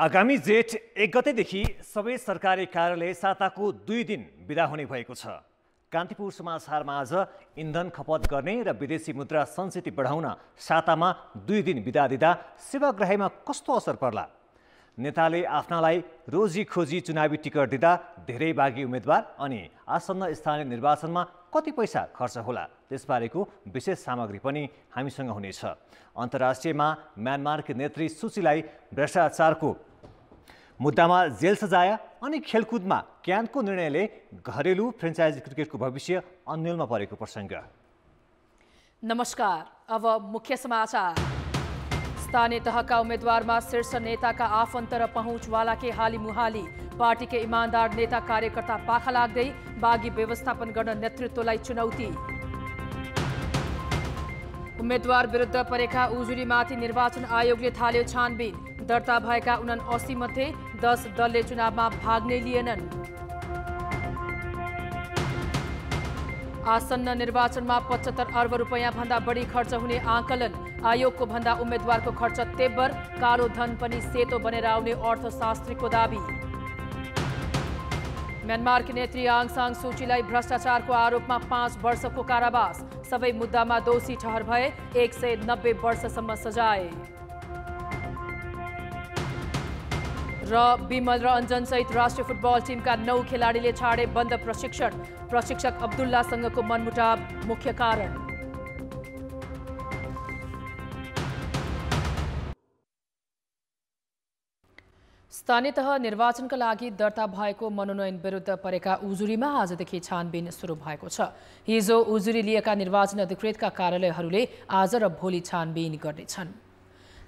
आगामी जेठ 1 गतेदेखि सबै सरकारी कार्यालय साताको 2 दिन बिदा हुने भएको छ। कान्तिपुर समाचारमा आज इन्धन खपत गर्ने र विदेशी मुद्रा सञ्चित बढाउन सातामा 2 दिन बिदा दिँदा सेवाग्राहीमा कस्तो असर पर्ला? नेताले आफ्नालाई रोजी खोजी चुनावी टिकट दिँदा धेरै बागी उम्मेदवार अनि आसन्न स्थानीय निर्वाचनमा कति पैसा खर्च होला त्यसबारेको विशेष सामग्री पनि हामीसँग हुनेछ। अन्तर्राष्ट्रियमा म्यानमारकी नेत्री सूचीलाई भ्रष्टाचारको मुद्दामा जेल सजाय अनि खेलकुदमा क्यानको निर्णयले घरेलु फ्रेन्चाइजी क्रिकेटको भविष्य अन्यलमा परेको प्रसङ्ग। नमस्कार, अब मुख्य समाचार। स्थानीय तहका उम्मेदवारमा शीर्ष नेताका आफन्त र पहुँचवालाकै हालीमुहाली। पार्टीकै इमानदार नेता कार्यकर्ता पाखा लाग्दै बागी व्यवस्थापन गर्न नेतृत्वलाई चुनौती। उम्मेदवार विरुद्ध परेका उजुरीमाथि निर्वाचन आयोगले थाल्यो छानबिन। दर्ता भएका 79 मध्ये 10 दलले चुनावमा भाग नै लिएनन्। आसन्न निर्वाचनमा 75 अर्ब रुपैयाँ भन्दा बढी खर्च हुने आकलन। आयोगको भन्दा उम्मेदवारको खर्च तेब्बर, कालो धन पनि सेतो बनेर आउने अर्थशास्त्रीको दाबी। म्यानमारकी नेत्री आङ सान सूचीलाई भ्रष्टाचारको आरोपमा 5 वर्षको कारावास। सबै मुद्दामा दोषी ठहर भए 190 वर्षसम्म सजाय। र बिमल र अञ्जन सहित राष्ट्रिय फुटबल टिमका 9 खेलाडीले छाडे बन्द प्रशिक्षण। प्रशिक्षक अब्दुल्लासँगको मनमुटाव मुख्य कारण। स्थानीय तह निर्वाचनका लागि दर्ता भएको मनोनयन विरुद्ध परेका उजुरीमा आजदेखि छानबिन सुरु भएको छ। हिजो उजुरी लिएका निर्वाचन अधिकृतका कार्यालयहरूले आज र भोलि छानबिन गर्नेछन्।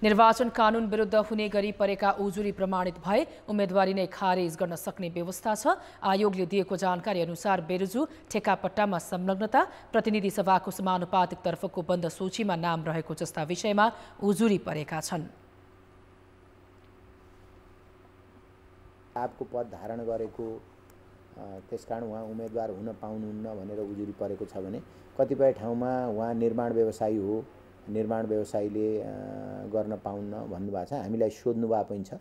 निर्वाचन कानुन विरुद्ध हुने गरी परेका उजुरी प्रमाणित भए उम्मेदवारी नै खारेज गर्न सक्ने व्यवस्था छ। आयोगले दिएको जानकारी अनुसार बेरुजु, ठेकापट्टामा संलग्नता, प्रतिनिधि सभाको समानुपातिक तर्फको बन्द सूचीमा नाम रहेको जस्ता विषयमा उजुरी परेका छन्। आपको पद धारण गरेको त्यसकारण उहाँ उम्मेदवार हुन पाउनुहुन्न भनेर उजुरी परेको छ भने कतिपय ठाउँमा उहाँ निर्माण व्यवसायी हो, निर्माण व्यवसायीले गर्न पाउन्न भन्नुभएको छ। हामीलाई सोध्नु भएको पनि छ।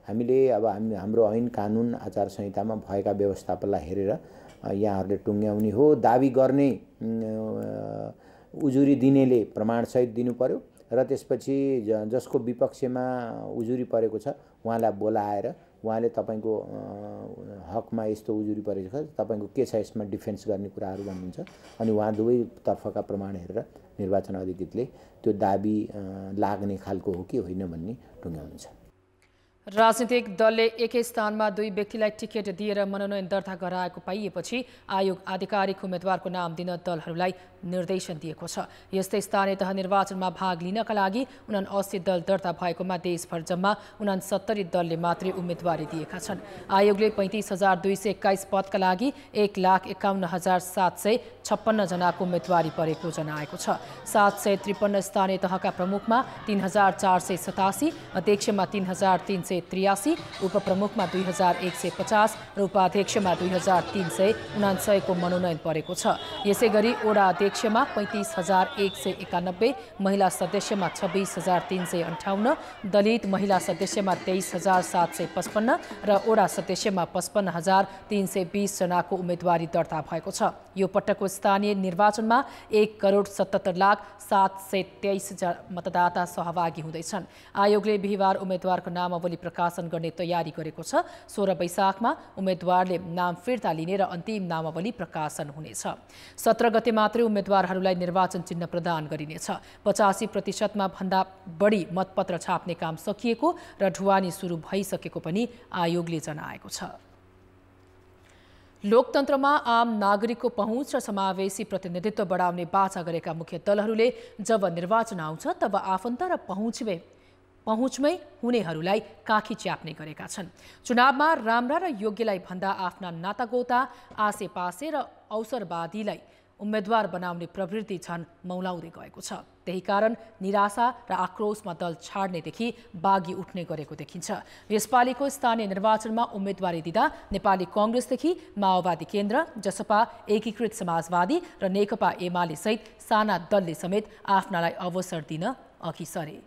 हामीले अब हाम्रो ऐन कानुन आचार संहितामा भएका व्यवस्थापनलाई हेरेर यहाँहरूले टुङ्ग्याउने हो। दाबी गर्ने उजुरी दिनेले प्रमाणसहित दिनु पर्यो र त्यसपछि जसको विपक्षमा उजुरी परेको छ उहाँलाई बोलाएर उहाँले तपाईँको हकमा यस्तो उजुरी परेको छ, तपाईँको के छ यसमा डिफेन्स गर्ने कुराहरू भन्नुहुन्छ अनि उहाँ दुवै तर्फका प्रमाण हेरेर निर्वाचन अधिकृतले त्यो दाबी लाग्ने खालको हो कि होइन भन्ने टुङ्ग्याउनुहुन्छ। राजनीतिक दलले एकै स्थानमा 2 व्यक्तिलाई टिकट दिएर मनोनयन दर्ता गराएको पाइएपछि आयोग आधिकारिक उम्मेदवारको नाम दिन दलहरूलाई निर्देशन दिएको छ। यस्तै स्थानीय तह निर्वाचनमा भाग लिनका लागि 79 दल दर्ता भएकोमा देशभर जम्मा 69 दलले मात्रै उम्मेदवारी दिएका छन्। आयोगले 35,221 पदका लागि 1,51,756 जनाको उम्मेदवारी परेको जनाएको छ। 753 स्थानीय तहका प्रमुखमा 3,487, अध्यक्षमा 3,383, उपप्रमुखमा 2,150 र उपाध्यक्षमा 2,399 को मनोनयन परेको छ। यसै गरी ओडा अध्यक्षमा 35,191, महिला सदस्यमा 26,358, दलित महिला सदस्यमा 23,755 र ओडा सदस्यमा 55,320 जनाको उम्मेदवारी दर्ता भएको छ। यो पटकको स्थानीय निर्वाचनमा 1,77,723 मतदाता सहभागी हुँदैछन्। आयोगले बिहिबार उम्मेदवारको नामावली प्रकाशन गर्ने तयारी गरेको छ। 16 वैशाखमा उम्मेदवारले नाम फिर्ता लिने र अन्तिम नामावली प्रकाशन हुनेछ। 17 गते मात्रै उम्मेदवारहरूलाई निर्वाचन चिन्ह प्रदान गरिनेछ। 85% भन्दा बढी मतपत्र छाप्ने काम सकिएको र ढुवानी सुरु भइसकेको पनि आयोगले जनाएको छ। लोकतन्त्रमा आम नागरिकको पहुँच र समावेशी प्रतिनिधित्व बढाउने बाचा गरेका मुख्य दलहरूले जब निर्वाचन आउँछ तब आफन्त र पहुँचमै हुनेहरूलाई काखी च्याप्ने गरेका छन्। चुनावमा राम्रा र योग्यलाई भन्दा आफ्ना नातागोता, आसेपासे र अवसरवादीलाई उम्मेदवार बनाउने प्रवृत्ति झन् मौलाउँदै गएको छ। त्यही कारण निराशा र आक्रोशमा दल छाड्नेदेखि बागी उठ्ने गरेको देखिन्छ। यसपालिको स्थानीय निर्वाचनमा उम्मेदवारी दिँदा नेपाली कांग्रेसदेखि माओवादी केन्द्र, जसपा, एकीकृत समाजवादी र नेकपा एमाले सहित साना दलले समेत आफ्नालाई अवसर दिन अघि सरे।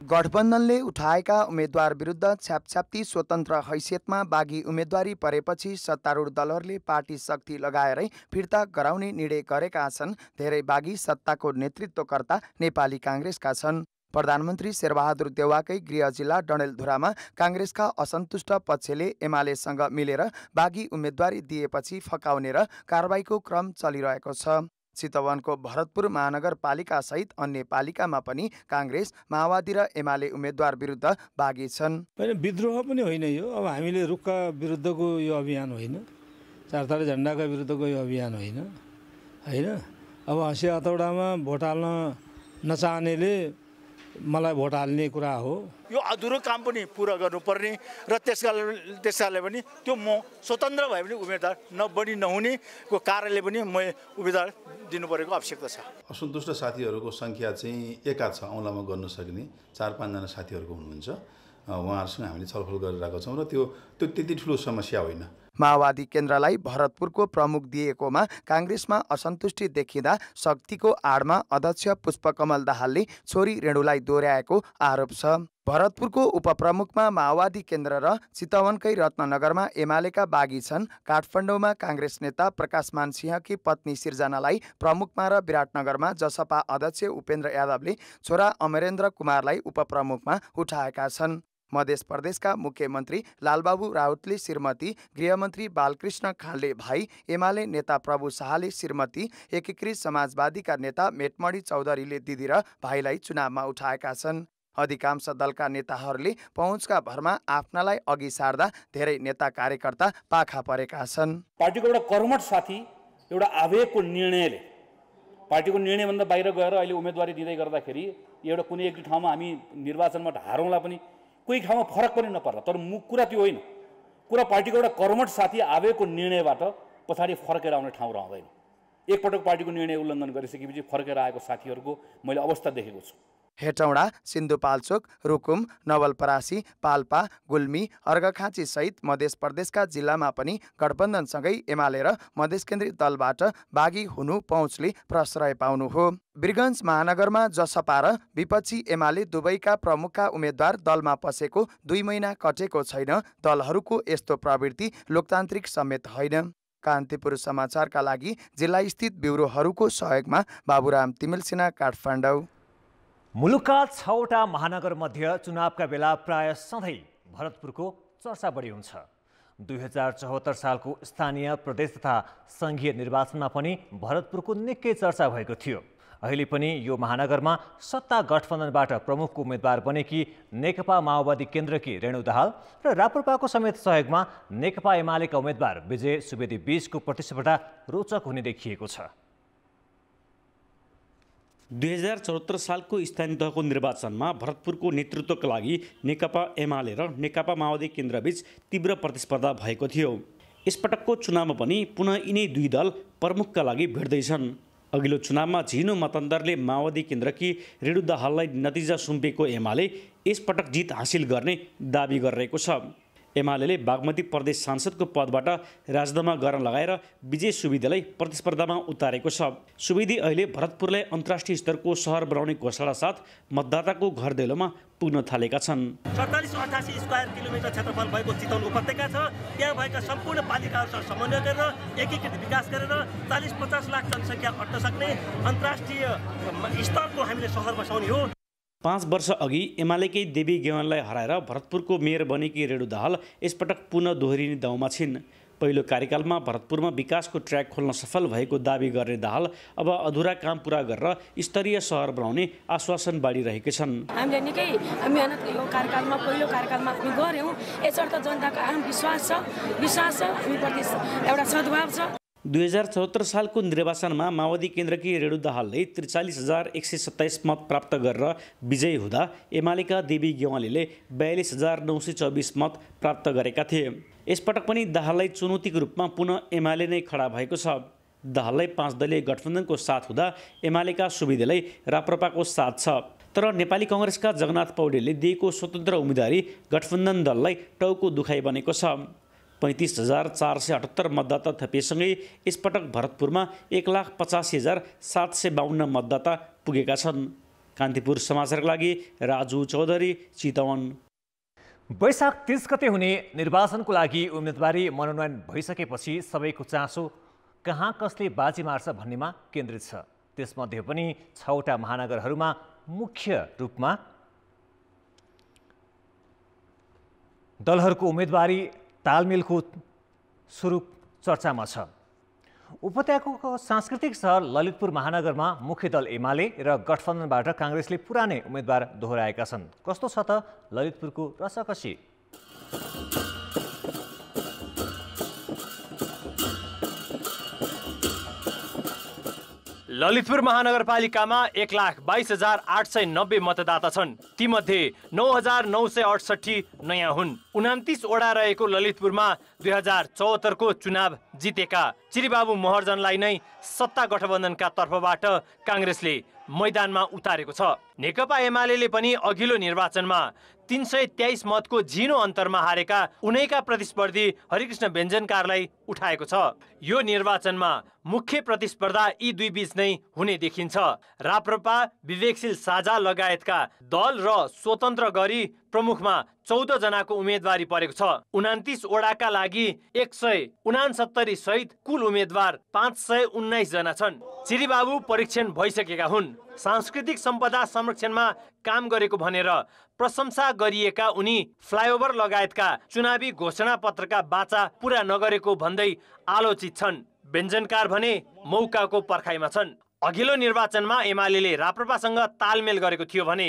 गठबन्धनले उठाएका उम्मेद्वार विरुद्ध छ्यापछ्याप्ती स्वतन्त्र हैसियतमा बागी उम्मेदवारी परेपछि सत्तारूढ दलहरूले पार्टी शक्ति लगाएरै फिर्ता गराउने निर्णय गरेका छन्। धेरै बागी सत्ताको नेतृत्वकर्ता नेपाली काङ्ग्रेसका छन्। प्रधानमन्त्री शेरबहादुर देउवाकै गृह जिल्ला डडेलधुरामा काङ्ग्रेसका असन्तुष्ट पक्षले एमालेसँग मिलेर बागी उम्मेदवारी दिएपछि फकाउने र कारबाहीको क्रम चलिरहेको छ। चितवनको भरतपुर महानगरपालिका सहित अन्य पालिकामा पनि काङ्ग्रेस, माओवादी र एमाले उम्मेद्वार विरुद्ध बागी छन्। विद्रोह पनि होइन यो। अब हामीले रुखका विरुद्धको यो अभियान होइन, चारतारे झन्डाका विरुद्धको यो अभियान होइन। अब हँसे हतौडामा भोट हाल्न नचाहनेले मलाई भोट हाल्ने कुरा हो। यो अधुरो काम पनि पुरा गर्नुपर्ने र त्यसकारणले पनि त्यो म स्वतन्त्र भए पनि उम्मेदवार नबढी नहुनेको कारणले पनि म उम्मेदवार दिनुपरेको आवश्यकता छ। असन्तुष्ट साथीहरूको सङ्ख्या चाहिँ एका छ औँलामा गर्न सक्ने 4-5 जना साथीहरूको हुनुहुन्छ। उहाँहरूसँग हामीले छलफल गरिरहेका छौँ र त्यो त्यति ठुलो समस्या होइन। माओवादी केन्द्रलाई भरतपुरको प्रमुख दिएकोमा काङ्ग्रेसमा असन्तुष्टि देखिँदा शक्तिको आडमा अध्यक्ष पुष्पकमल दाहालले छोरी रेणुलाई दोहोर्याएको आरोप छ। भरतपुरको उपप्रमुखमा माओवादी केन्द्र र चितवनकै रत्ननगरमा एमालेका बागी छन्। काठमाडौँमा काङ्ग्रेस नेता प्रकाशमान सिंहकी पत्नी सिर्जनालाई प्रमुखमा र विराटनगरमा जसपा अध्यक्ष उपेन्द्र यादवले छोरा अमरेन्द्र कुमारलाई उपप्रमुखमा उठाएका छन्। मध्य प्रदेशका मुख्यमन्त्री लालबाबु राउतले श्रीमती, गृहमन्त्री बालकृष्ण खाँडले भाइ, एमाले नेता प्रभु शाहले श्रीमती, एकीकृत समाजवादीका नेता मेटमणि चौधरीले दिदी र भाइलाई चुनावमा उठाएका छन्। अधिकांश दलका नेताहरूले पहुँचका भरमा आफ्नालाई अघि सार्दा धेरै नेता कार्यकर्ता पाखा परेका छन्। पार्टीको एउटा कर्मठ साथी एउटा आवेगको निर्णयले पार्टीको निर्णयभन्दा बाहिर गएर अहिले उम्मेदवारी दिँदै गर्दाखेरि एउटा कुनै एक ठाउँमा हामी निर्वाचनमा हारौँला पनि, कोही ठाउँमा फरक पनि नपर्ला। तर कुरा त्यो होइन। कुरा पार्टीको एउटा कर्मठ साथी आवेगको निर्णयबाट पछाडि फर्केर आउने ठाउँ रहँदैन। एकपटक पार्टीको निर्णय उल्लङ्घन गरिसकेपछि फर्केर आएको साथीहरूको मैले अवस्था देखेको छु। हेटौँडा, सिन्धुपाल्चोक, रुकुम, नवलपरासी, पाल्पा, गुल्मी, अर्घखाँची सहित मध्य प्रदेशका जिल्लामा पनि गठबन्धनसँगै एमाले र मधेस केन्द्रित दलबाट बागी हुनु पहुँचले प्रश्रय पाउनु हो। वीरगञ्ज महानगरमा जसपा र विपक्षी एमाले दुवैका प्रमुखका उम्मेद्वार दलमा पसेको 2 महिना कटेको छैन। दलहरूको यस्तो प्रवृत्ति लोकतान्त्रिक समेत होइन। कान्तिपुर समाचारका लागि जिल्लास्थित ब्युरोहरूको सहयोगमा बाबुराम तिमिलसिना, काठमाडौँ। मुलुकका 6वटा महानगरमध्ये चुनावका बेला प्राय सधैँ भरतपुरको चर्चा बढी हुन्छ। 2074 सालको स्थानीय, प्रदेश तथा सङ्घीय निर्वाचनमा पनि भरतपुरको निकै चर्चा भएको थियो। अहिले पनि यो महानगरमा सत्ता गठबन्धनबाट प्रमुखको उम्मेद्वार बनेकी नेकपा माओवादी केन्द्रकी रेणु दाहाल र राप्रपाको समेत सहयोगमा नेकपा एमालेका उम्मेद्वार विजय सुवेदी बीचको प्रतिस्पर्धा रोचक हुने देखिएको छ। 2074 सालको स्थानीय तहको निर्वाचनमा भरतपुरको नेतृत्वका लागि नेकपा एमाले र नेकपा माओवादी केन्द्रबीच तीव्र प्रतिस्पर्धा भएको थियो। यसपटकको चुनावमा पनि पुनः यिनै दुई दल प्रमुखका लागि भिड्दैछन्। अघिल्लो चुनावमा झिनो मतअन्तरले माओवादी केन्द्रकी रेणु दाहाललाई नतिजा सुम्पेको एमाले यसपटक जित हासिल गर्ने दाबी गरिरहेको छ। एमाले बागमती प्रदेश सांसदको पदबाट राजदमा गर्न लगाएर विजय सुवेदीलाई प्रतिस्पर्धामा उतारेको छ। सुवेदी अहिले भरतपुरलाई अन्तर्राष्ट्रिय स्तरको सहर बनाउने घोषणा साथ मतदाताको घर दैलोमा पुग्न थालेका छन्। 47-88 स्क्वायर किलोमिटर क्षेत्रफल भएको चितवन उपत्यका छ। त्यहाँ भएका सम्पूर्ण पालिकाहरूसँग समन्वय गरेर एकीकृत विकास गरेर 40-50 लाख जनसङ्ख्या अट्न सक्ने अन्तर्राष्ट्रिय स्तरको हामीले सहर बसाउने हो। 5 वर्ष अघि एमालेकै देवी गेवानलाई हराएर भरतपुरको मेयर बनेकी रेणु दाहाल यसपटक पुनः दोहोरिने दाउमा छिन्। पहिलो कार्यकालमा भरतपुरमा विकासको ट्र्याक खोल्न सफल भएको दाबी गर्ने दाहाल अब अधुरा काम पुरा गरेर स्तरीय सहर बनाउने आश्वासन बाँडिरहेका छन्। हामीले निकै मेहनत यो कार्यकालमा पहिलो कार्यकालमा हामी गऱ्यौँ। यसर्थ जनताको आम विश्वास छ हामीप्रति एउटा सद्भाव छ। 2074 सालको निर्वाचनमा माओवादी केन्द्रकी रेणु दाहालले 43,127 मत प्राप्त गरेर विजयी हुँदा एमालेका देवी गेवालीले 42,924 मत प्राप्त गरेका थिए। यसपटक पनि दाहाललाई चुनौतीको रूपमा पुनः एमाले नै खडा भएको छ। दाहाललाई 5 दलीय गठबन्धनको साथ हुँदा एमालेका सुवेदीलाई राप्रपाको साथ छ। तर नेपाली काङ्ग्रेसका जगन्नाथ पौडेलले दिएको स्वतन्त्र उम्मेदवारी गठबन्धन दललाई टाउको दुखाइ बनेको छ। 35,478 मतदाता थपिएसँगै यसपटक भरतपुरमा 1,85,752 मतदाता पुगेका छन्। कान्तिपुर समाचारका लागि राजु चौधरी, चितवन। वैशाख 30 गते हुने निर्वाचनको लागि उम्मेदवारी मनोनयन भइसकेपछि सबैको चासो कहाँ कसले बाजी मार्छ भन्नेमा केन्द्रित छ। त्यसमध्ये पनि 6वटा महानगरहरूमा मुख्य रूपमा दलहरूको उम्मेदवारी तालमेलको स्वरूप चर्चामा छ। उपत्यकाको सांस्कृतिक सहर ललितपुर महानगरमा मुख्य दल एमाले र गठबन्धनबाट काङ्ग्रेसले पुरानै उम्मेदवार दोहोऱ्याएका छन्। कस्तो छ त ललितपुरको रसकसी? ललितपुर महानगरपालिकामा 1,22,890 मतदाता छन्। तीमध्ये 9,968 नयाँ हुन्। 29 वडा रहेको ललितपुरमा 2074 को चुनाव जितेका चिरीबाबु महर्जनलाई नै सत्ता गठबन्धनका तर्फबाट काङ्ग्रेसले मैदानमा उतारेको छ। नेकपा एमाले पनि अघिल्लो निर्वाचनमा 323 मतको झिनो अन्तरमा हारेका उनैका प्रतिस्पर्धी हरिकृष्ण व्यञ्जनकारलाई उठाएको छ। यो निर्वाचनमा मुख्य प्रतिस्पर्धा यी दुई बीच नै हुने देखिन्छ। राप्रपा, विवेकशील साझा लगायतका दल र स्वतन्त्र गरी प्रमुखमा 14 जनाको उम्मेदवारी परेको छ। 29 वडाका लागि 169 सहित कुल उम्मेदवार 519 जना छन्। चिरीबाबु परीक्षण भइसकेका हुन्। सांस्कृतिक सम्पदा संरक्षणमा काम गरेको भनेर प्रशंसा गरिएका उनी फ्लाइओभर लगायतका चुनावी घोषणा पत्रका बाचा पूरा नगरेको भन्दै आलोचित छन्। व्यञ्जनकार भने मौकाको पर्खाइमा छन्। अघिल्लो निर्वाचनमा एमाले राप्रपासँग तालमेल गरेको थियो भने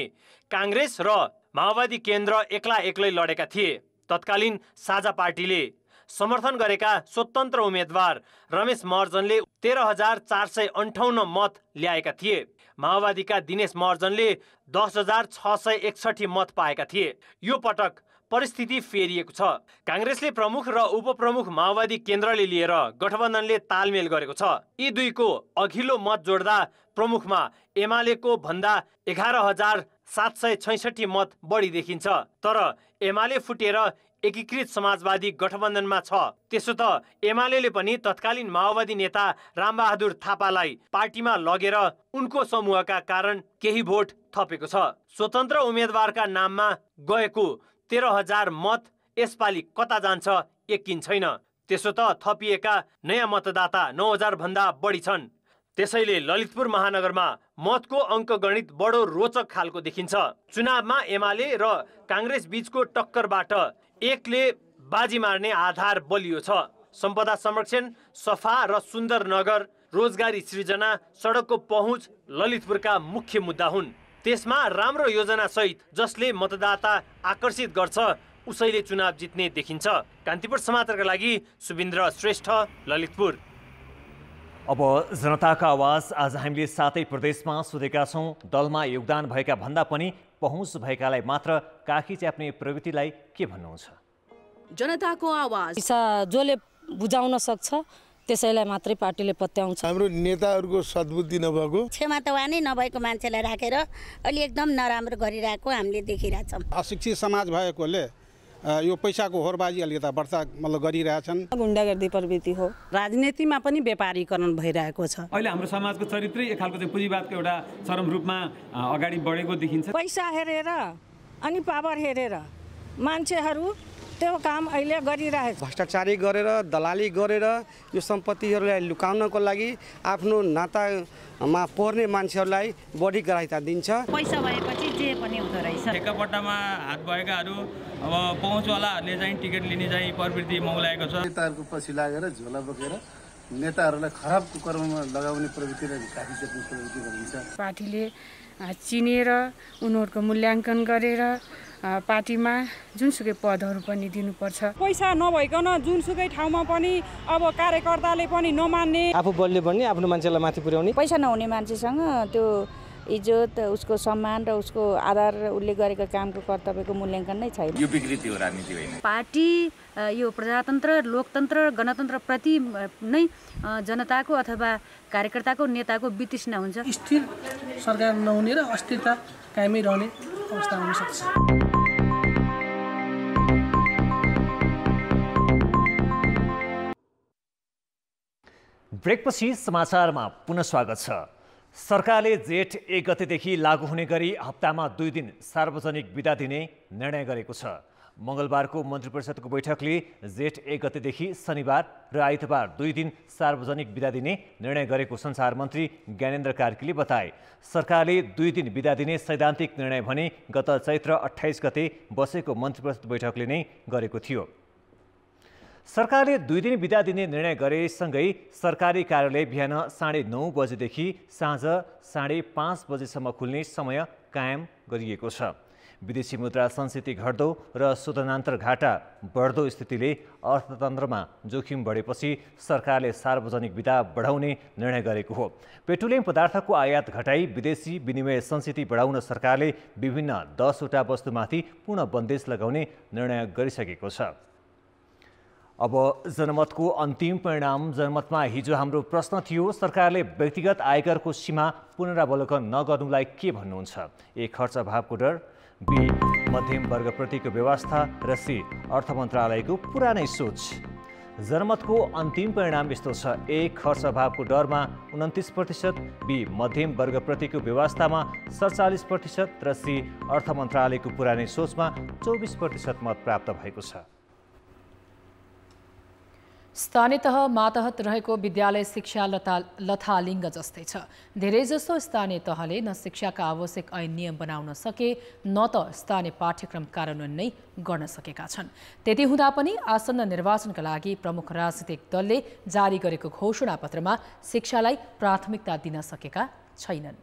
काङ्ग्रेस र माओवादी केन्द्र एक्लै लडेका थिए। तत्कालीन साझा पार्टीले समर्थन गरेका स्वतन्त्र उम्मेदवार रमेश महर्जनले 13,458 मत ल्याएका थिए। माओवादीका दिनेश महर्जनले 10,661 मत पाएका थिए। यो पटक परिस्थिति फेरिएको छ। काङ्ग्रेसले प्रमुख र उपप्रमुख माओवादी केन्द्रले लिएर गठबन्धनले तालमेल गरेको छ। यी दुईको अघिल्लो मत जोड्दा प्रमुखमा एमालेको भन्दा 11,766 मत बढी देखिन्छ। तर एमाले फुटेर एकीकृत समाजवादी गठबन्धनमा छ। त्यसो त एमाले पनि तत्कालीन माओवादी नेता रामबहादुर थापालाई पार्टीमा लगेर उनको समूहका कारण केही भोट थपेको छ। स्वतन्त्र उम्मेदवारका नाममा गएको 13,000 मत यसपालि कता जान्छ यकिन छैन। त्यसो त थपिएका नयाँ मतदाता 9,000 भन्दा बढी छन्। त्यसैले ललितपुर महानगरमा मतको अङ्कगणित बडो रोचक खालको देखिन्छ। चुनावमा एमाले र काङ्ग्रेस बीचको टक्करबाट एकले बाजी मार्ने आधार बलियो छ। सम्पदा संरक्षण, सफा र सुन्दर नगर, रोजगारी सृजना, सडकको पहुँच ललितपुरका मुख्य मुद्दा हुन्। त्यसमा राम्रो योजना सहित जसले मतदाता आकर्षित गर्छ उसैले चुनाव जित्ने देखिन्छ। कान्तिपुर समाचारका लागि सुबिन्द्र श्रेष्ठ, ललितपुर। अब जनताका आवाज आज हामीले 7 प्रदेशमा सोधेका छौँ। दलमा योगदान भएका भन्दा पनि पहुँच भएकालाई मात्र काखी च्याप्ने प्रवृत्तिलाई के भन्नुहुन्छ? जनताको आवाज जसले बुझाउन सक्छ त्यसैलाई मात्रै पार्टीले पत्याउँछ। हाम्रो नेताहरूको सद्बुद्धि नभएको, क्षमता नै नभएको मान्छेलाई राखेर अलि एकदम नराम्रो गरिरहेको हामीले देखिरहेछौँ। अशिक्षित समाज भएकोले यो पैसाको होरबाजी अलिकता बढ्ता गरिरहेछन्। गुण्डागर्दी प्रवृत्ति हो। राजनीतिमा पनि व्यापारीकरण भइरहेको छ। अहिले हाम्रो समाजको चरित्रै एक खालको चाहिँ पुँजीवादको एउटा चरम रूपमा अगाडि बढेको देखिन्छ। पैसा हेरेर अनि पावर हेरेर मान्छेहरू त्यो काम अहिले गरिरहेको छ। भ्रष्टाचारी गरेर, दलाली गरेर यो सम्पत्तिहरूलाई लुकाउनको लागि आफ्नो नातामा पर्ने मान्छेहरूलाई बढी गराइता दिन्छ। पैसा भएपछि जे पनि हुँदो रहेछ। एकापट्टामा हात भएकाहरू अब पहुँचवालाहरूले चाहिँ टिकट लिने चाहिँ प्रवृत्ति मौलाएको छ। नेताहरूको पछि लागेर झोला बोकेर नेताहरूलाई खराब कुकर्ममा लगाउने प्रवृत्तिलाई काफी च्याप्ने प्रवृत्ति भनिन्छ। पार्टीले चिनेर उनीहरूको मूल्याङ्कन गरेर पार्टीमा जुनसुकै पदहरू पनि दिनुपर्छ। पैसा नभइकन जुनसुकै ठाउँमा पनि अब कार्यकर्ताले पनि नमान्ने, आफू बलियो भने आफ्नो मान्छेलाई माथि पुर्याउने। पैसा नहुने मान्छेसँग त्यो इज्जत, उसको सम्मान र उसको आधार, उसले गरेको कामको कर्तव्यको मूल्याङ्कन नै छैन। यो विकृति हो, राजनीति होइन। पार्टी यो प्रजातन्त्र, लोकतन्त्र, गणतन्त्र प्रति नै जनताको अथवा कार्यकर्ताको, नेताको वितृष्णा हुन्छ। स्थिर सरकार नहुने र अस्थिरता कायमै रहने अवस्था हुन सक्छ। ब्रेकपछि समाचारमा पुनः स्वागत छ। सरकारले जेठ 1 गतेदेखि लागू हुने गरी हप्तामा 2 दिन सार्वजनिक बिदा दिने निर्णय गरेको छ। मङ्गलबारको मन्त्री परिषदको बैठकले जेठ 1 गतेदेखि शनिबार र आइतबार 2 दिन सार्वजनिक बिदा दिने निर्णय गरेको सञ्चार मन्त्री ज्ञानेन्द्र कार्कीले बताए। सरकारले 2 दिन बिदा दिने सैद्धान्तिक निर्णय भने गत चैत्र 28 गते बसेको मन्त्री परिषद बैठकले नै गरेको थियो। सरकारले 2 दिन बिदा दिने निर्णय गरेसँगै सरकारी कार्यालय बिहान 9:30 बजेदेखि साँझ 5:30 बजेसम्म खुल्ने समय कायम गरिएको छ। विदेशी मुद्रा संस्थिति घट्दो र शोधनान्तर घाटा बढ्दो स्थितिले अर्थतन्त्रमा जोखिम बढेपछि सरकारले सार्वजनिक बिदा बढाउने निर्णय गरेको हो। पेट्रोलियम पदार्थको आयात घटाई विदेशी विनिमय संस्थिति बढाउन सरकारले विभिन्न 10 वटा वस्तुमाथि पूर्ण बन्देज लगाउने निर्णय गरिसकेको छ। अब जनमतको अन्तिम परिणाम। जनमतमा हिजो हाम्रो प्रश्न थियो, सरकारले व्यक्तिगत आयकरको सीमा पुनरावलोकन नगर्नुलाई के भन्नुहुन्छ? ए, खर्च अभावको डर, बी, मध्यम वर्गप्रतिको व्यवस्था र सी, अर्थ मन्त्रालयको पुरानै सोच। जनमतको अन्तिम परिणाम यस्तो छ। ए, खर्च अभावको डरमा 29%, बी, मध्यम वर्गप्रतिको व्यवस्थामा 47% र सी, अर्थ मन्त्रालयको पुरानै सोचमा 24% मत प्राप्त भएको छ। स्थानीय तह मातहत रहेको विद्यालय शिक्षा लथालिङ्ग जस्तै छ। धेरैजसो स्थानीय तहले न शिक्षाका आवश्यक ऐन नियम बनाउन सके न त स्थानीय पाठ्यक्रम कार्यान्वयन नै गर्न सकेका छन्। त्यति हुँदा पनि आसन्न निर्वाचनका लागि प्रमुख राजनीतिक दलले जारी गरेको घोषणापत्रमा शिक्षालाई प्राथमिकता दिन सकेका छैनन्।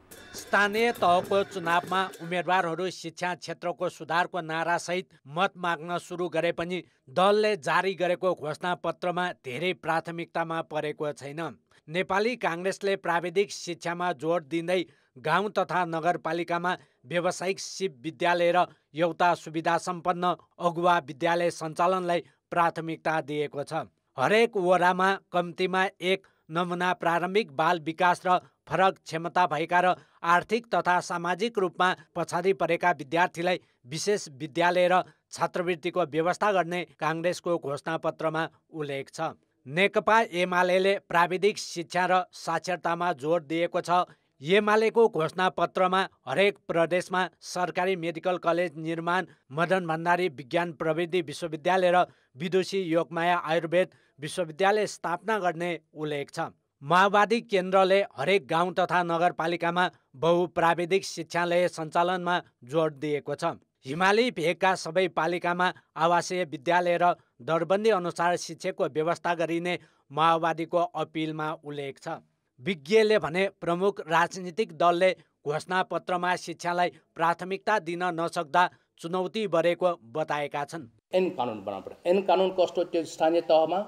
स्थानीय तहको चुनावमा उम्मेदवारहरू शिक्षा क्षेत्रको सुधारको नारासहित मत माग्न सुरु गरे पनि दलले जारी गरेको घोषणापत्रमा धेरै प्राथमिकतामा परेको छैन। नेपाली काङ्ग्रेसले प्राविधिक शिक्षामा जोड दिँदै गाउँ तथा नगरपालिकामा व्यावसायिक सिप विद्यालय र एउटा सुविधा सम्पन्न अगुवा विद्यालय सञ्चालनलाई प्राथमिकता दिएको छ। हरेक वडामा कम्तीमा एक नमुना प्रारम्भिक बाल विकास र फरक क्षमता भएका र आर्थिक तथा सामाजिक रूपमा पछाडि परेका विद्यार्थीलाई विशेष विद्यालय र छात्रवृत्तिको व्यवस्था गर्ने काङ्ग्रेसको घोषणापत्रमा उल्लेख छ। नेकपा एमाले प्राविधिक शिक्षा र साक्षरतामा जोड दिएको छ। एमालेको घोषणापत्रमा हरेक प्रदेशमा सरकारी मेडिकल कलेज निर्माण, मदन भण्डारी विज्ञान प्रविधि विश्वविद्यालय र विदुषी योगमाया आयुर्वेद विश्वविद्यालय स्थापना गर्ने उल्लेख छ। माओवादी केन्द्रले हरेक गाउँ तथा नगरपालिकामा बहुप्राविधिक शिक्षालय सञ्चालनमा जोड दिएको छ। हिमाली भेगका सबै पालिकामा आवासीय विद्यालय र दरबन्दी अनुसार शिक्षाको व्यवस्था गरिने माओवादीको अपिलमा उल्लेख छ। विज्ञले भने प्रमुख राजनीतिक दलले घोषणापत्रमा शिक्षालाई प्राथमिकता दिन नसक्दा चुनौती बढेको बताएका छन्। ऐन कानुन बनाउनु पर्यो। ऐन कानुन कस्तो? त्यो स्थानीय तहमा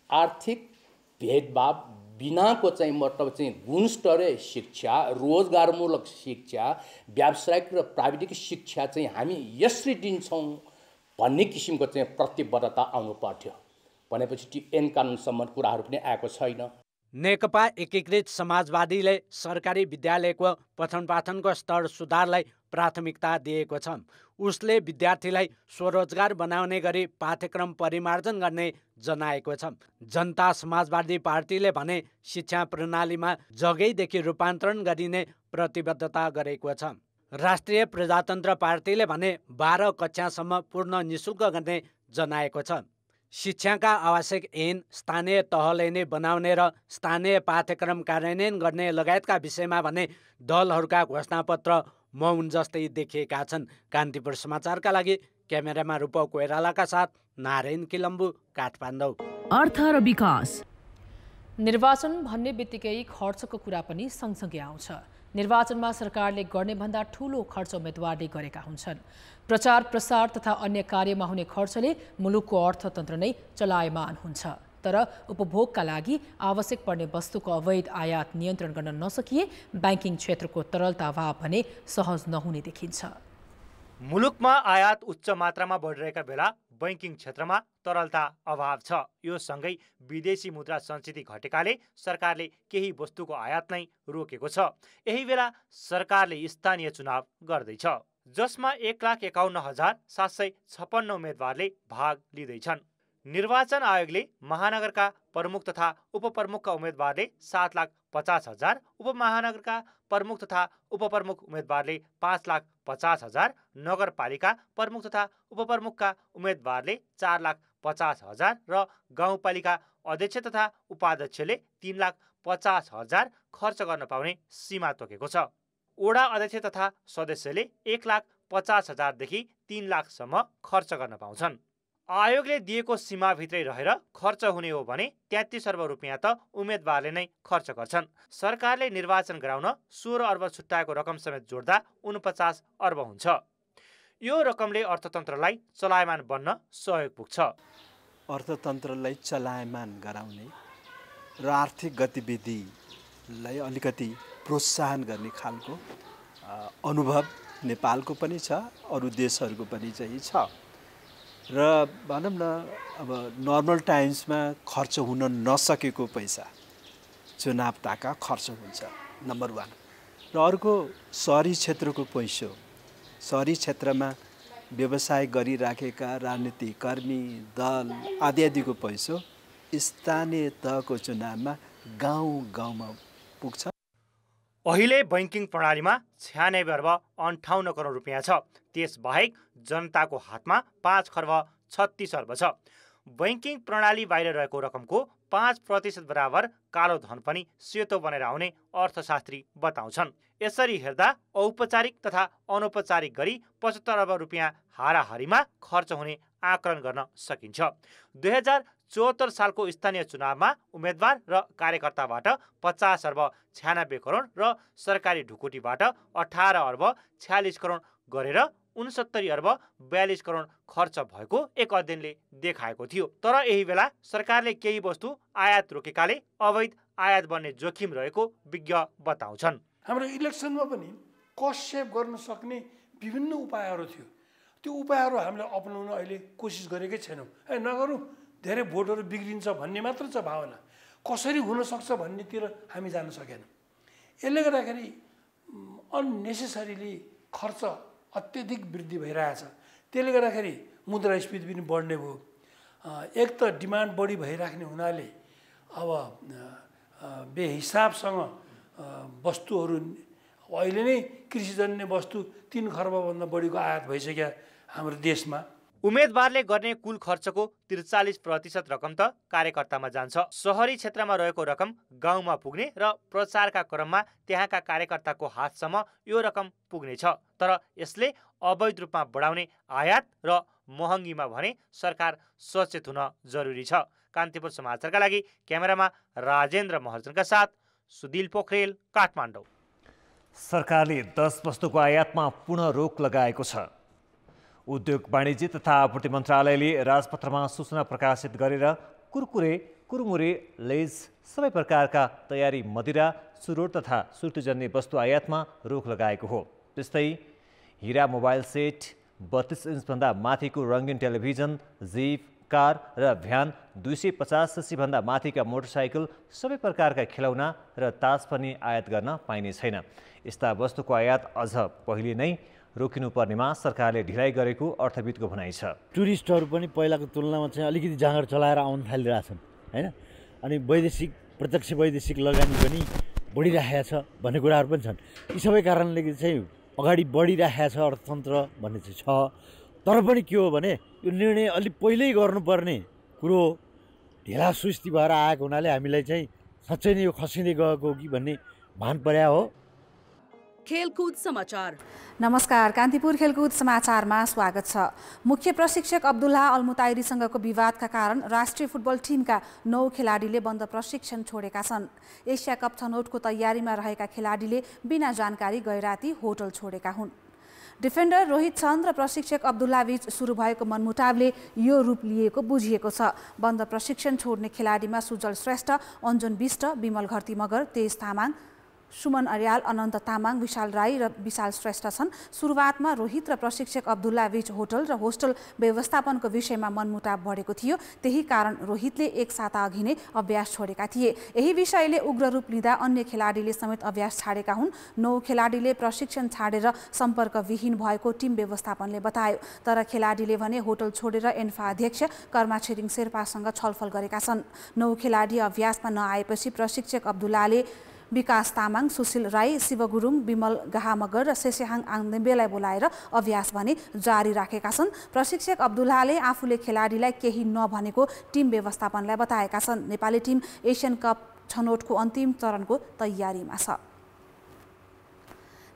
आर्थिक भेदभाव बिनाको चाहिँ मतलब चाहिँ गुणस्तरीय शिक्षा, रोजगारमूलक शिक्षा, व्यावसायिक र प्राविधिक शिक्षा चाहिँ हामी यसरी दिन्छौँ भन्ने किसिमको चाहिँ प्रतिबद्धता आउनु पर्थ्यो। भनेपछि त्यो ऐन कानुनसम्म कुराहरू पनि आएको छैन। नेकपा एकीकृत समाजवादीले सरकारी विद्यालयको पठन पाठनको स्तर सुधारलाई प्राथमिकता दिएको छ। उसले विद्यार्थीलाई स्वरोजगार बनाउने गरी पाठ्यक्रम परिमार्जन गर्ने जनाएको छ। जनता समाजवादी पार्टीले भने शिक्षा प्रणालीमा जगैदेखि रूपान्तरण गरिने प्रतिबद्धता गरेको छ। राष्ट्रिय प्रजातन्त्र पार्टीले भने 12 कक्षासम्म पूर्ण निःशुल्क गर्ने जनाएको छ। शिक्षाका आवश्यक ऐन स्थानीय तहले नै बनाउने र स्थानीय पाठ्यक्रम कार्यान्वयन गर्ने लगायतका विषयमा भने दलहरूका घोषणापत्र मौन जस्तै देखिएका छन्। कान्तिपुर समाचारका लागि क्यामेरामा रूपा कोइरालाका साथ नारायण किलम्बु, काठमाडौँ। अर्थ र विकास। निर्वाचन भन्ने बित्तिकै खर्चको कुरा पनि सँगसँगै आउँछ। निर्वाचनमा सरकारले गर्ने भन्दा ठूलो खर्च उम्मेदवारले गरेका हुन्छन्। प्रचार प्रसार तथा अन्य कार्यमा हुने खर्चले मुलुकको अर्थतन्त्र नै चलायमान हुन्छ। तर उपभोगका लागि आवश्यक पर्ने वस्तुको अवैध आयात नियन्त्रण गर्न नसकिए ब्याङ्किङ क्षेत्रको तरलता अभाव भने सहज नहुने देखिन्छ। मुलुकमा आयात उच्च मात्रामा बढिरहेका बेला बैंकिङ क्षेत्रमा तरलता अभाव छ। यो सँगै विदेशी मुद्रा संस्थिति घटेकाले सरकारले केही वस्तुको आयात नै रोकेको छ। यही बेला सरकारले स्थानीय चुनाव गर्दैछ, जसमा 1,51,756 उम्मेदवारले भाग लिँदैछन्। निर्वाचन आयोगले महानगरका प्रमुख तथा उपप्रमुखका उम्मेदवारले 7,50,000, उपमहानगरका प्रमुख तथा उपप्रमुख उम्मेदवारले 5,50,000, नगरपालिका प्रमुख तथा उपप्रमुखका उम्मेदवारले 4,50,000 र गाउँपालिका अध्यक्ष तथा उपाध्यक्षले 3,50,000 खर्च गर्न पाउने सीमा तोकेको छ। वडा अध्यक्ष तथा सदस्यले 1,50,000 देखि 3 लाखसम्म खर्च गर्न पाउँछन्। आयोगले दिएको सीमाभित्रै रहेर खर्च हुने हो भने 33 अर्ब रुपियाँ त उम्मेदवारले नै खर्च गर्छन्। सरकारले निर्वाचन गराउन 16 अर्ब छुट्याएको रकम समेत जोड्दा 49 अर्ब हुन्छ। यो रकमले अर्थतन्त्रलाई चलायमान बन्न सहयोग पुग्छ। अर्थतन्त्रलाई चलायमान गराउने र आर्थिक गतिविधिलाई अलिकति प्रोत्साहन गर्ने खालको अनुभव नेपालको पनि छ, अरू देशहरूको पनि चाहिँ छ। र भनौँ न अब नर्मल टाइम्समा खर्च हुन नसकेको पैसा चुनाव ताका खर्च हुन्छ, नम्बर 1। र अर्को सहरी क्षेत्रको पैसो, सहरी क्षेत्रमा व्यवसाय गरिराखेका राजनीतिक कर्मी, दल आदिको पैसो स्थानीय तहको चुनावमा गाउँ गाउँमा पुग्छ। अहिले बैंकिङ प्रणालीमा 96 अर्ब 58 करोड रुपियाँ छ। त्यसबाहेक जनताको हातमा 5 खर्ब 36 अर्ब छ। बैंकिङ प्रणाली बाहिर रहेको रकमको 5% बराबर कालो धन पनि सेतो बनेर आउने अर्थशास्त्री बताउँछन्। यसरी हेर्दा औपचारिक तथा अनौपचारिक गरी 75 अर्ब रुपियाँ हाराहारीमा खर्च हुने आकलन गर्न सकिन्छ। 2074 सालको स्थानीय चुनावमा उम्मेदवार र कार्यकर्ताबाट 50 अर्ब 96 करोड र सरकारी ढुकुटीबाट 18 अर्ब 46 करोड गरेर 69 अर्ब 42 करोड खर्च भएको एक अध्ययनले देखाएको थियो। तर यही बेला सरकारले केही वस्तु आयात रोकेकाले अवैध आयात बन्ने जोखिम रहेको विज्ञ बताउँछन्। हाम्रो इलेक्सनमा पनि कस्ट सेभ गर्न सक्ने विभिन्न उपायहरू थियो। त्यो उपायहरू हामीले अपनाउन अहिले कोसिस गरेकै छैनौँ। नगरौँ, धेरै भोटहरू बिग्रिन्छ भन्ने मात्र छ भावना, कसरी हुनसक्छ भन्नेतिर हामी जान सकेनौँ। यसले गर्दाखेरि अननेसेसरीली खर्च अत्यधिक वृद्धि भइरहेछ। त्यसले गर्दाखेरि मुद्रास्फीति पनि बढ्ने भयो। एक त डिमान्ड बढी भइराख्ने हुनाले अब बेहिसाबसँग वस्तुहरू अहिले नै कृषिजन्य वस्तु 3 खर्बभन्दा बढीको आयात भइसक्यो हाम्रो देशमा। उम्मेदवारले गर्ने कुल खर्चको 43% रकम त कार्यकर्तामा जान्छ। सहरी क्षेत्रमा रहेको रकम गाउँमा पुग्ने र प्रचारका क्रममा त्यहाँका कार्यकर्ताको हातसम्म यो रकम पुग्नेछ। तर यसले अवैध रूपमा बढाउने आयात र महँगीमा भने सरकार सचेत हुन जरुरी छ। कान्तिपुर समाचारका लागि क्यामेरामा राजेन्द्र महर्जनका साथ सुदिल पोखरेल, काठमाडौँ। सरकारले 10 वस्तुको आयातमा पुनः रोक लगाएको छ। उद्योग वाणिज्य तथा आपूर्ति मन्त्रालयले राजपत्रमा सूचना प्रकाशित गरेर कुरकुरे, कुरमुरे, लेज, सबै प्रकारका तयारी मदिरा, सुरोट तथा सुर्तीजन्य वस्तु आयातमा रोक लगाएको हो। त्यस्तै हिरा मोबाइल सेट, 32 इन्चभन्दा माथिको रङ्गीन टेलिभिजन, जीप, कार र भ्यान, 250 सीसीभन्दा माथिका मोटरसाइकल, सबै प्रकारका खेलौना र तास पनि आयात गर्न पाइने छैन। यस्ता वस्तुको आयात अझ पहिले नै रोकिनुपर्नेमा सरकारले ढिलाइ गरेको अर्थविदको भनाइ छ। टुरिस्टहरू पनि पहिलाको तुलनामा चाहिँ अलिकति जाँगर चलाएर आउन थालिरहेछन् हैन, अनि प्रत्यक्ष वैदेशिक लगानी पनि बढिरहेको छ भन्ने कुराहरू पनि छन्। यी सबै कारणले चाहिँ अगाडि बढिरहेको छ अर्थतन्त्र भन्ने चाहिँ छ। तर पनि के हो भने यो निर्णय अलि पहिल्यै गर्नुपर्ने कुरो ढिला सुस्ती भएर आएको हुनाले हामीलाई चाहिँ साँच्चै नै यो खसिँदै गएको कि भन्ने भान पर्या हो। खेलकुद समाचार। नमस्कार, कान्तिपुर खेलकुद समाचारमा स्वागत छ। मुख्य प्रशिक्षक अब्दुल्ला अलमुताइरीसँगको विवादका कारण राष्ट्रिय फुटबल टिमका 9 खेलाडीले बन्द प्रशिक्षण छोडेका छन्। एसिया कप छनौटको तयारीमा रहेका खेलाडीले बिना जानकारी गैराती होटल छोडेका हुन्। डिफेन्डर रोहित चन्द र प्रशिक्षक अब्दुल्ला बीच सुरु भएको मनमुटावले यो रूप लिएको बुझिएको छ। बन्द प्रशिक्षण छोड्ने खेलाडीमा सुजल श्रेष्ठ, अन्जन बिष्ट, विमल घरती मगर, तेज तामाङ, सुमन अर्याल, अनन्त तामाङ, विशाल राई र विशाल श्रेष्ठ छन्। सुरुवातमा रोहित र प्रशिक्षक अब्दुल्ला बीच होटल र होस्टल व्यवस्थापनको विषयमा मनमुटाव बढेको थियो। त्यही कारण रोहितले एक साता अघि नै अभ्यास छोडेका थिए। यही विषयले उग्र रूप लिँदा अन्य खेलाडीले समेत अभ्यास छाडेका हुन्। 9 खेलाडीले प्रशिक्षण छाडेर सम्पर्कविहीन भएको टिम व्यवस्थापनले बतायो। तर खेलाडीले भने होटल छोडेर एन्फा अध्यक्ष कर्मा छिरिङ शेर्पासँग छलफल गरेका छन्। 9 खेलाडी अभ्यासमा नआएपछि प्रशिक्षक अब्दुल्लाले विकास तामाङ, सुशील राई, शिव गुरुङ, विमल गाहामगर र शेषहाङ आङदेम्बेलाई बोलाएर अभ्यास भने जारी राखेका छन्। प्रशिक्षक अब्दुल्लाले आफूले खेलाडीलाई केही नभनेको टिम व्यवस्थापनलाई बताएका छन्। नेपाली टिम एसियन कप छनौटको अन्तिम चरणको तयारीमा छ।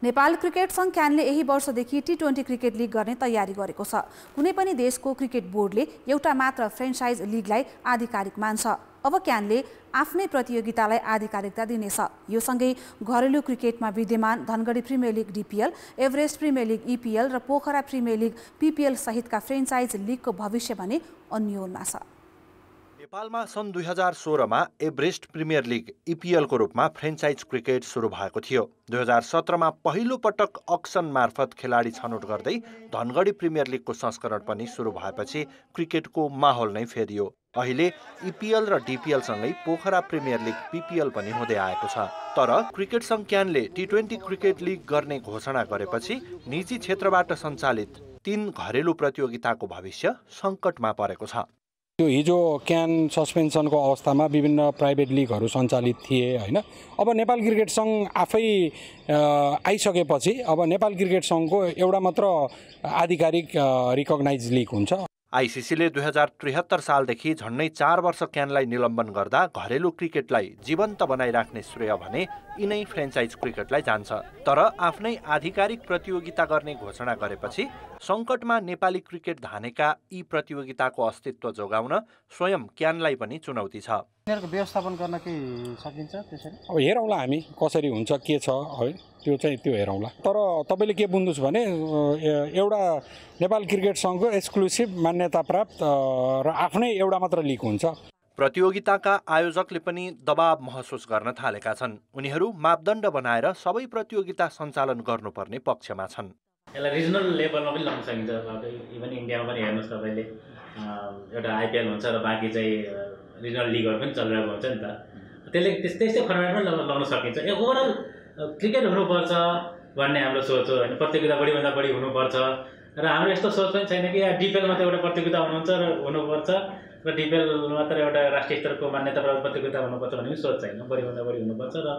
नेपाल क्रिकेट सङ्घ क्यानले यही वर्षदेखि T20 क्रिकेट लिग गर्ने तयारी गरेको छ। कुनै पनि देशको क्रिकेट बोर्डले एउटा मात्र फ्रेन्चाइज लिगलाई आधिकारिक मान्छ। अब क्यानले आफ्नै प्रतियोगितालाई आधिकारिकता दिनेछ। यो सँगै घरेलु क्रिकेटमा विद्यमान Dhangadhi premier league DPL, Everest premier league EPL र पोखरा प्रिमियर लिग PPL सहितका फ्रेन्चाइज लिगको भविष्य भने अन्योलमा छ। नेपालमा सन् 2016 मा एभरेस्ट प्रिमियर लिग EPL को रूपमा फ्रेन्चाइज क्रिकेट सुरु भएको थियो। 2017 मा पहिलो पटक अक्सन मार्फत खेलाडी छनौट गर्दै धनगढी प्रिमियर लिगको संस्करण पनि सुरु भएपछि क्रिकेटको माहौल नै फेरियो। अहिले EPL र DPL सँगै पोखरा प्रिमियर लिग PPL पनि हुँदै आएको छ। तर क्रिकेट सङ्घ क्यानले T20 क्रिकेट लिग गर्ने घोषणा गरेपछि निजी क्षेत्रबाट सञ्चालित 3 घरेलु प्रतियोगिताको भविष्य सङ्कटमा परेको छ। त्यो हिजो क्यान सस्पेन्सनको अवस्थामा विभिन्न प्राइभेट लिगहरू सञ्चालित थिए होइन। अब नेपाल क्रिकेट सङ्घ आफै आइसकेपछि अब नेपाल क्रिकेट सङ्घको एउटा मात्र आधिकारिक रिकग्नाइज लिग हुन्छ। आइसिसीले 2073 सालदेखि झन्डै 4 वर्ष क्यानलाई निलम्बन गर्दा घरेलु क्रिकेटलाई जीवन्त बनाइराख्ने श्रेय भने यिनै फ्रेन्चाइज क्रिकेटलाई जान्छ। तर आफ्नै आधिकारिक प्रतियोगिता गर्ने घोषणा गरेपछि सङ्कटमा नेपाली क्रिकेट धानेका यी प्रतियोगिताको अस्तित्व जोगाउन स्वयं क्यानलाई पनि चुनौती छ। यिनीहरूको व्यवस्थापन गर्न के सकिन्छ त्यसरी? अब हेरौँला हामी कसरी हुन्छ के छ है त्यो हेरौँला। तर तपाईँले के बुझ्नुहोस् भने एउटा नेपाल क्रिकेट सङ्घको एक्सक्लुसिभ मान्यता प्राप्त र आफ्नै एउटा मात्र लिग हुन्छ। प्रतियोगिताका आयोजकले पनि दबाव महसुस गर्न थालेका छन्। उनीहरू मापदण्ड बनाएर सबै प्रतियोगिता सञ्चालन गर्नुपर्ने पक्षमा छन्। यसलाई रिजनल लेभलमा पनि ल्याउन सकिन्छ। इभन इन्डियामा पनि हेर्नुहोस् तपाईँले एउटा IPL हुन्छ र बाँकी चाहिँ रिजनल लिगहरू पनि चलिरहेको हुन्छ नि त। त्यसले त्यस्तै फर्मेटमा लगाउन सकिन्छ। ओभरअल क्रिकेट हुनुपर्छ भन्ने हाम्रो सोच हो होइन। प्रतियोगिता बढीभन्दा बढी हुनुपर्छ र हाम्रो यस्तो सोच पनि छैन कि DPL मात्रै एउटा प्रतियोगिता हुनुहुन्छ र हुनुपर्छ र DPL मात्र एउटा राष्ट्रिय स्तरको मान्यता प्राप्त प्रतियोगिता हुनुपर्छ भन्ने पनि सोच छैन। बढीभन्दा बढी हुनुपर्छ र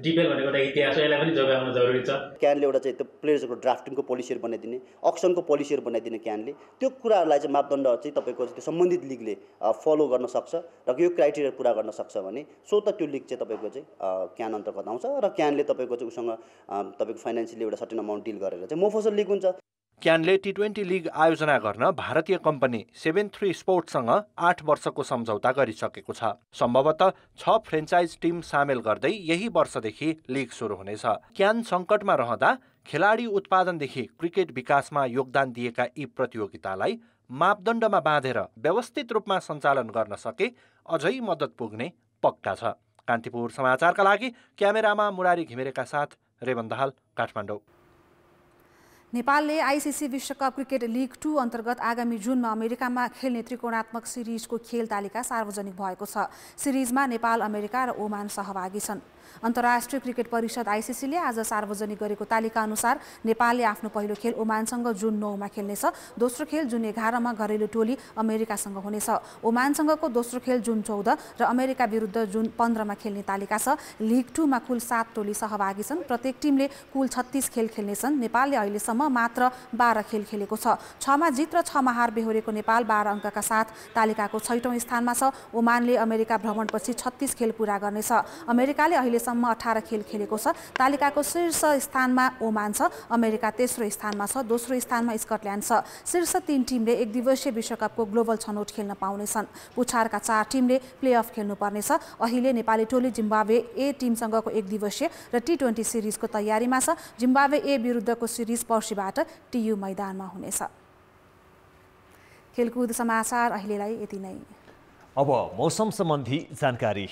DPL भनेको एउटा इतिहास हो, यसलाई पनि जोगाउन जरुरी छ। क्यानले एउटा चाहिँ त्यो प्लेयर्सको ड्राफ्टिङको पोलिसीहरू बनाइदिने, अक्सनको पोलिसीहरू बनाइदिने क्यानले त्यो कुराहरूलाई चाहिँ मापदण्ड चाहिँ तपाईँको त्यो सम्बन्धित लिगले फलो गर्न सक्छ र यो क्राइटेरिया पुरा गर्न सक्छ भने त्यो लिग चाहिँ तपाईँको चाहिँ क्यान अन्तर्गत आउँछ र क्यानले तपाईँको चाहिँ उसँग तपाईँको फाइनेन्सियली एउटा सर्टेन अमाउन्ट डिल गरेर चाहिँ मोफसल लिग हुन्छ। क्यानले T20 लिग आयोजना गर्न भारतीय कम्पनी 73 स्पोर्ट्ससँग 8 वर्षको सम्झौता गरिसकेको छ। सम्भवतः 6 फ्रेन्चाइज टिम सामेल गर्दै यही वर्षदेखि लिग सुरु हुनेछ। क्यान सङ्कटमा रहँदा खेलाडी उत्पादनदेखि क्रिकेट विकासमा योगदान दिएका यी प्रतियोगितालाई मापदण्डमा बाँधेर व्यवस्थित रूपमा सञ्चालन गर्न सके अझै मद्दत पुग्ने पक्का छ। कान्तिपुर समाचारका लागि क्यामेरामा मुरारी घिमिरेका साथ रेवण दाहाल, काठमाडौँ। नेपालले आइसिसी विश्वकप क्रिकेट लिग 2 अन्तर्गत आगामी जुनमा अमेरिकामा खेल्ने त्रिकोणात्मक सिरिजको खेल तालिका सार्वजनिक भएको छ। सिरिजमा नेपाल, अमेरिका र ओमान सहभागी छन्। अन्तर्राष्ट्रिय क्रिकेट परिषद आइसिसीले आज सार्वजनिक गरेको तालिका अनुसार नेपालले आफ्नो पहिलो खेल ओमानसँग जुन 9 मा खेल्नेछ। दोस्रो खेल जुन 11 मा घरेलु टोली अमेरिकासँग हुनेछ। ओमानसँगको दोस्रो खेल जुन 14 र अमेरिका विरुद्ध जुन 15 मा खेल्ने तालिका छ। लिग 2 मा कुल 7 टोली सहभागी छन्। प्रत्येक टिमले कुल 36 खेल खेल्नेछन्। नेपालले अहिलेसम्म मात्र 12 खेल खेलेको छ। 6 मा जित र 6 मा हार बेहोरेको नेपाल 12 अङ्कका साथ तालिकाको 6औं स्थानमा छ। ओमानले अमेरिका भ्रमणपछि 36 खेल पूरा गर्नेछ। अमेरिकाले अहिलेसम्म 18 खेल खेलेको छ। तालिकाको शीर्ष स्थानमा ओमान छ। अमेरिका तेस्रो स्थानमा छ। दोस्रो स्थानमा स्कटल्यान्ड छ। शीर्ष 3 टिमले एक दिवसीय विश्वकपको ग्लोबल छनौट खेल्न पाउनेछन्। पुछारका 4 टिमले प्लेअफ खेल्नुपर्नेछ। अहिले नेपाली टोली जिम्बाब्वे ए टिमसँगको एक दिवसीय र T20 सिरिजको तयारीमा छ। जिम्बाब्वे ए विरुद्धको सिरिज पर्सिबाट TU मैदानमा हुनेछ। खेलकुद समाचार अहिलेलाई यति नै। अब मौसम सम्बन्धी जानकारी।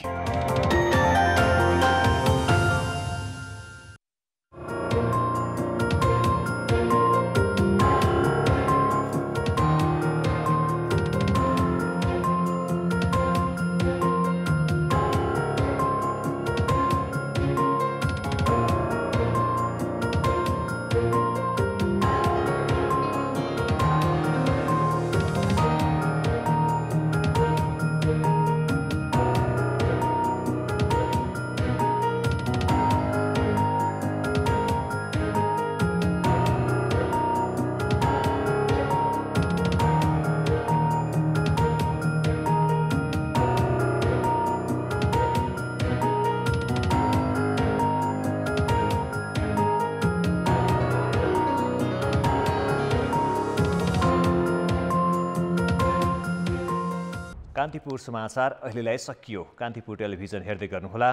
कान्तिपुर समाचार अहिलेलाई सकियो। कान्तिपुर टेलिभिजन हेर्दै गर्नुहोला।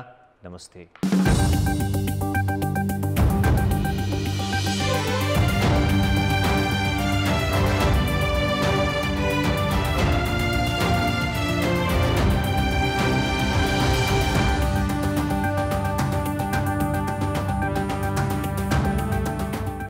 नमस्ते।